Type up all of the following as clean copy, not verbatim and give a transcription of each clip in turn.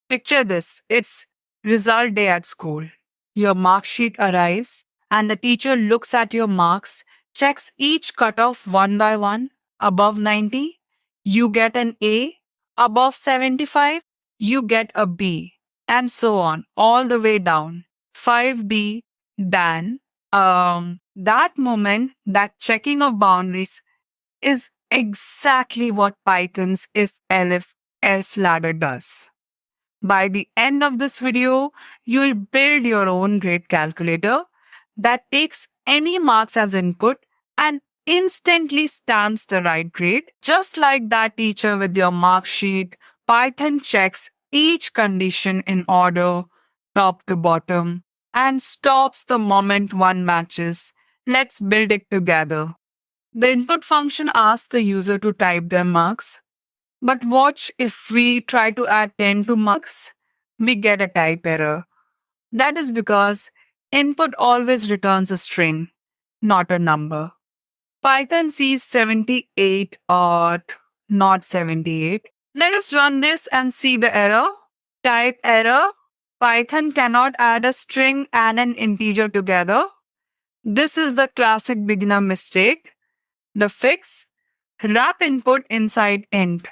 Picture this, it's result day at school. Your mark sheet arrives, and the teacher looks at your marks, checks each cutoff one by one. Above 90, you get an A. Above 75, you get a B. And so on, all the way down. 5B, Dan. That moment, that checking of boundaries is exactly what Python's if elif else ladder does. By the end of this video, you'll build your own grade calculator that takes any marks as input and instantly stamps the right grade. Just like that teacher with your mark sheet, Python checks each condition in order, top to bottom, and stops the moment one matches. Let's build it together. The input function asks the user to type their marks. But watch, if we try to add 10 to marks, we get a type error. That is because input always returns a string, not a number. Python sees 78 or not 78. Let us run this and see the error. Type error. Python cannot add a string and an integer together. This is the classic beginner mistake. The fix: wrap input inside int.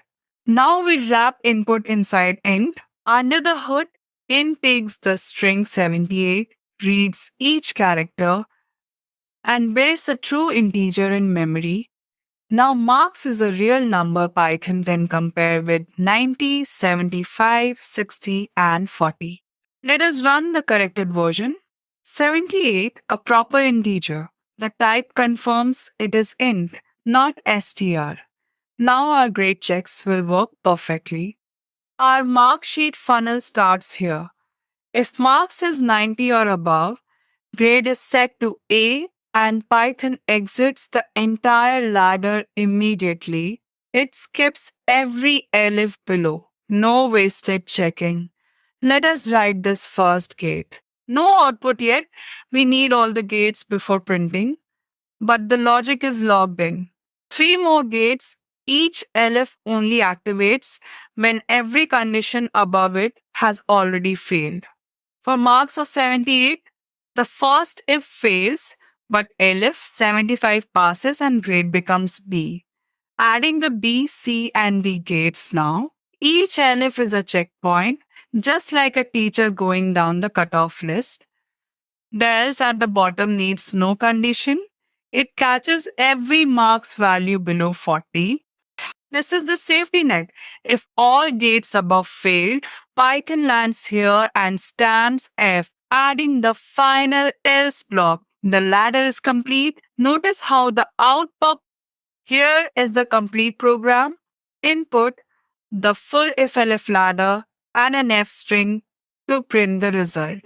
Now we wrap input inside int. Under the hood, int takes the string 78, reads each character, and bears a true integer in memory. Now marks is a real number Python can compare with 90, 75, 60, and 40. Let us run the corrected version. 78, a proper integer. The type confirms it is int, not str. Now our grade checks will work perfectly. Our mark sheet funnel starts here. If marks is 90 or above, grade is set to A and Python exits the entire ladder immediately. It skips every elif below. No wasted checking. Let us write this first gate. No output yet. We need all the gates before printing, but the logic is logged in. 3 more gates, each elif only activates when every condition above it has already failed. For marks of 78, the first if fails, but elif 75 passes and grade becomes B. Adding the B, C, and D gates now. Each elif is a checkpoint, just like a teacher going down the cutoff list. The else at the bottom needs no condition. It catches every marks value below 40. This is the safety net. If all gates above failed, Python lands here and stamps F, adding the final else block. The ladder is complete. Notice how the output here is the complete program. Input, the full if-elif ladder, and an F string to print the result.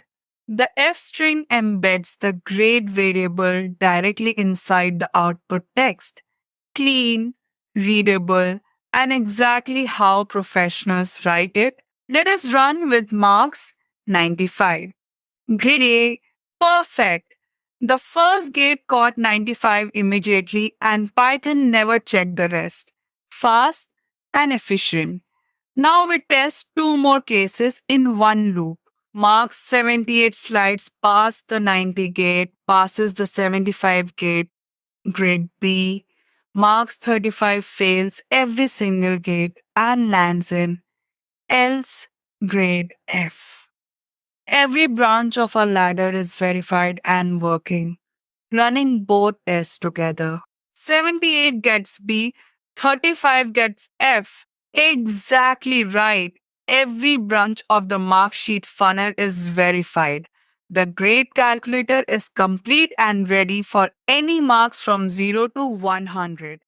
The F string embeds the grade variable directly inside the output text. Clean, readable, and exactly how professionals write it. Let us run with marks 95. Grade A, perfect. The first gate caught 95 immediately, and Python never checked the rest. Fast and efficient. Now we test 2 more cases in one loop. Marks 78 slides past the 90 gate, passes the 75 gate, grade B. Marks 35 fails every single gate and lands in else grade F. Every branch of our ladder is verified and working, running both tests together. 78 gets B, 35 gets F. Exactly right. Every branch of the mark sheet funnel is verified. The grade calculator is complete and ready for any marks from 0 to 100.